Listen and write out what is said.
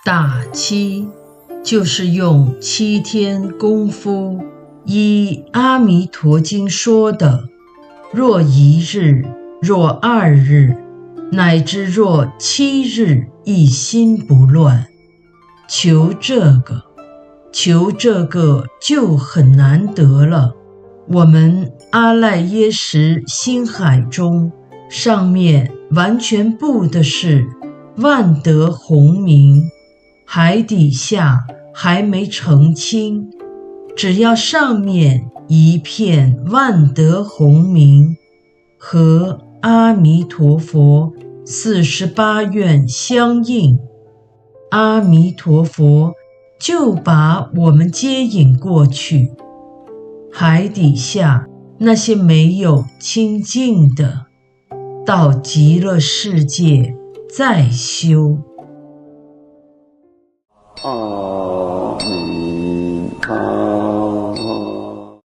大七就是用7天功夫，依阿弥陀经说的，若1日，若2日，乃至若7日，一心不乱，求这个就很难得了。我们阿赖耶识心海中，上面完全布的是万德洪明，海底下还没澄清，只要上面一片万德洪明，和阿弥陀佛48愿相应，阿弥陀佛就把我们接引过去。海底下那些没有清净的，到极乐世界再修。